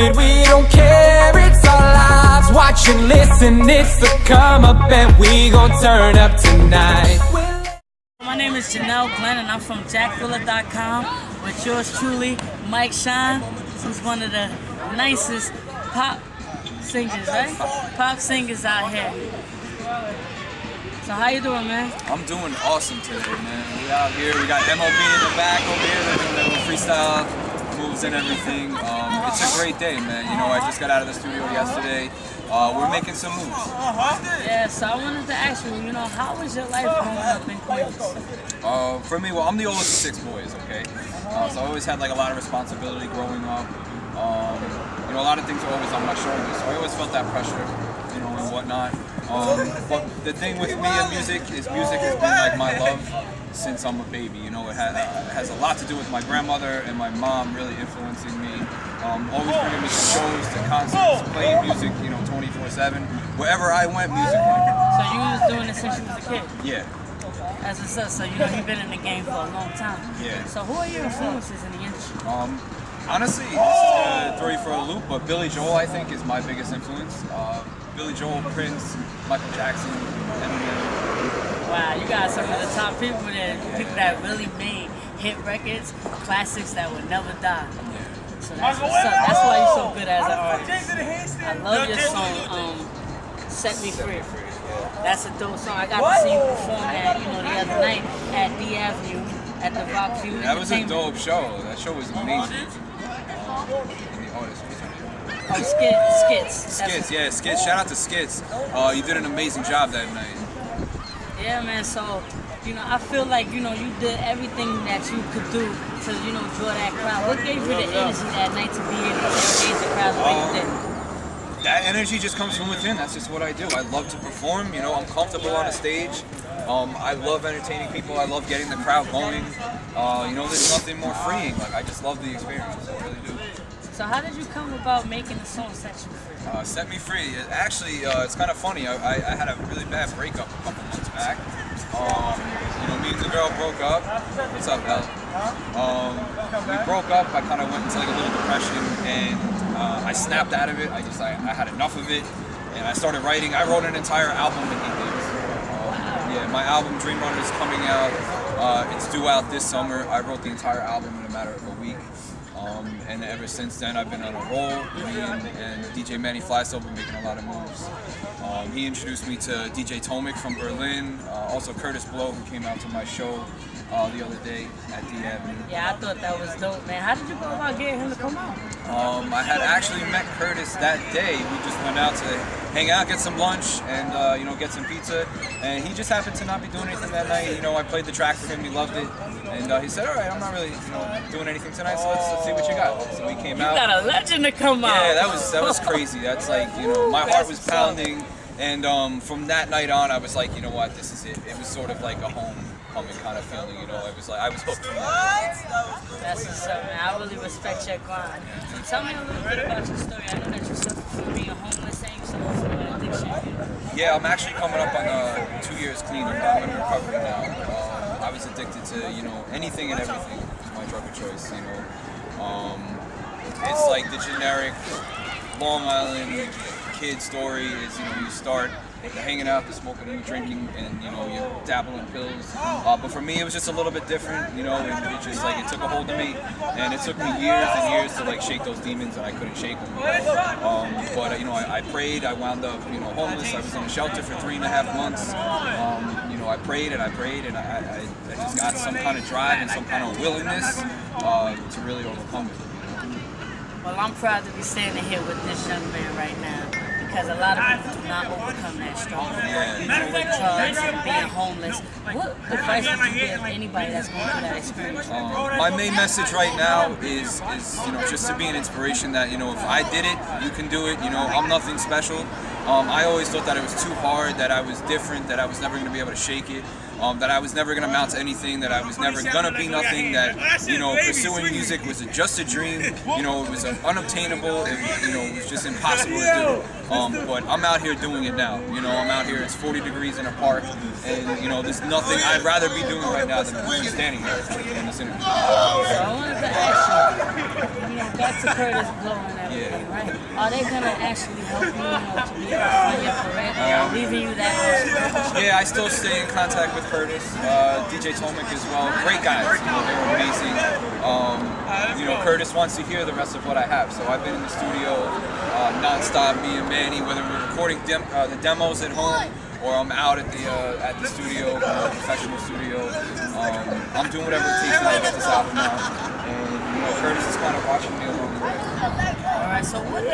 it, we don't care. It's our lives, watch and listen. It's the come up and we gon' turn up tonight. My name is Janelle Glenn and I'm from jackvilla.com with yours truly, Mikey Shyne, who's one of the nicest pop singers, right? Pop singers out here. So how you doing, man? I'm doing awesome today, man. We out here, we got MLB in the back over here, they're doing their little freestyle moves and everything. It's a great day, man. You know, I just got out of the studio yesterday. We're making some moves. Yeah, so I wanted to ask you, you know, how was your life growing up in Queens? For me, well, I'm the oldest of 6 boys, okay? So I always had like a lot of responsibility growing up. You know, a lot of things were always on my shoulders, so I always felt that pressure, you know, and whatnot. But the thing with me and music is music has been like my love since I'm a baby. You know, it has a lot to do with my grandmother and my mom really influencing me. Always bringing me to shows, to concerts, playing music, you know, 24/7. Wherever I went, music went. So you was doing this since you was a kid? Yeah. As a son, so you know you've been in the game for a long time. Yeah. So who are your influences in the industry? Honestly, this is gonna throw you for a loop, but Billy Joel, I think, is my biggest influence. Billy Joel, Prince, Michael Jackson, Eminem. Wow, you got some of the top people that really made hit records, classics that would never die. So that's what's up. That's why you're so good as an artist. I love your song, Set Me Free. That's a dope song. I got to see you perform at, you know, the other night at D Avenue at the Rock View. That was a dope show. That show was amazing. Skits. Skits. Shout out to Skits. You did an amazing job that night. Yeah, man. So, you know, I feel like, you know, you did everything that you could do to, you know, draw that crowd. What gave you the energy that night to be able to engage the crowd the way you did? That energy just comes from within. That's just what I do. I love to perform. You know, I'm comfortable on a stage. I love entertaining people. I love getting the crowd going. You know, there's nothing more freeing. Like, I just love the experience. I really do. So how did you come about making the song Set You Free? Set Me Free. Actually, it's kind of funny. I had a really bad breakup a couple months back. You know, me and the girl broke up. What's up, Elle? We broke up. I kind of went into like a little depression, and I snapped out of it. I had enough of it, and I started writing. I wrote an entire album in 8 days. Yeah, my album Dream Runner is coming out. It's due out this summer. I wrote the entire album in a matter of a week. And ever since then, I've been on a roll. Me and DJ Manny Fly's been making a lot of moves. He introduced me to DJ Tomic from Berlin, also Curtis Blow, who came out to my show the other day at D Avenue. Yeah, I thought that was dope, man. How did you go about getting him to come out? I had actually met Curtis that day. We just went out to hang out, get some lunch, and you know, get some pizza. And he just happened to not be doing anything that night. You know, I played the track for him. He loved it, and he said, "All right, I'm not really, you know, doing anything tonight. So let's see what you got." So we came out. You got a legend to come out. Yeah, that was crazy. That's like, you know, my heart was pounding, and from that night on, I was like, you know what, this is it. It was sort of like a homecoming kind of feeling, you know. It was like I was hooked from that. That's what's up, man. I really respect your grind. So tell me a little bit about your story. I know that you suffered from being homeless and you suffered from an addiction. Yeah, I'm actually coming up on 2 years clean. I'm in recovery now. I was addicted to, you know, anything and everything. It was my drug of choice, you know. It's like the generic Long Island kid story is, you know, you start hanging out, the smoking and the drinking, and, you know, you dabble in pills. But for me, it was just a little bit different, you know, and it just like, it took a hold of me, and it took me years and years to like shake those demons, and I couldn't shake them. But, you know, I prayed, I wound up, you know, homeless. I was in a shelter for 3.5 months. You know, I prayed, and I just got some kind of drive and some kind of willingness to really overcome it. Well, I'm proud to be standing here with this young man right now because a lot of people do not overcome that struggle. You know, with drugs and being homeless. What advice would you give anybody that's going through that experience? My main message right now is you know, just to be an inspiration that, you know, if I did it, you can do it. You know, I'm nothing special. I always thought that it was too hard, that I was different, that I was never going to be able to shake it. That I was never going to amount to anything, that I was never going to be nothing, that, you know, pursuing music was just a dream, you know, it was unobtainable, you know, it was just impossible to do. But I'm out here doing it now, you know, I'm out here, it's 40 degrees in a park, and, you know, there's nothing I'd rather be doing right now than standing here in this interview. So I wanted to ask you, you know, back to Curtis Blow and everything, right? Are they gonna actually help you, to be able to fund your career? Or leaving you that much? Yeah, I still stay in contact with Curtis, DJ Tomic as well. Great guys, they're amazing. Curtis wants to hear the rest of what I have, so I've been in the studio nonstop, me and Manny, whether we're recording the demos at home or I'm out at the studio, professional studio. I'm doing whatever it takes to get this album out, and Curtis is kind of watching me along the way. All right, so what do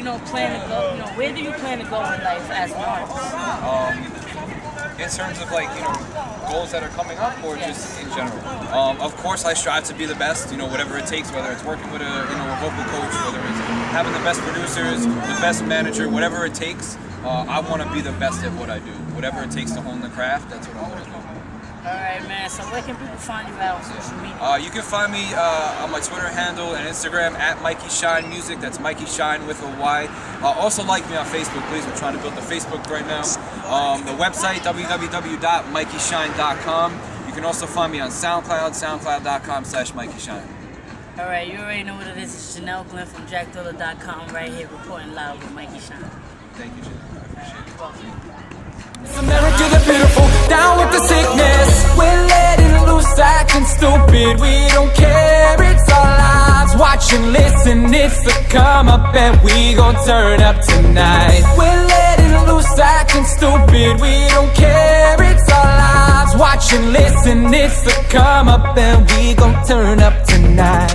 you plan to go? Where do you plan to go in life as an artist? In terms of goals that are coming up, or just in general. Of course, I strive to be the best. Whatever it takes, whether it's working with a vocal coach, whether it's having the best producers, the best manager, whatever it takes. I want to be the best at what I do. Whatever it takes to hone the craft, that's what I'm going to do. Alright, man, so where can people find you out on social media? You can find me on my Twitter handle and Instagram at Mikey Shyne Music. That's Mikey Shyne with a Y. Also like me on Facebook, please. We're trying to build the Facebook right now. The website, www.MikeyShyne.com. You can also find me on SoundCloud, soundcloud.com/Mikey Shyne. Alright, you already know what it is. It's Janelle Glenn from JackDolla.com right here reporting live with Mikey Shyne. Thank you, Jim. I appreciate it. It's America the beautiful, down with the sickness. We're letting loose, acting stupid. We don't care, it's our lives. Watch and listen, it's the come up, and we gon' turn up tonight. We're letting loose, acting stupid. We don't care, it's our lives. Watch and listen, it's the come up, and we gon' turn up tonight.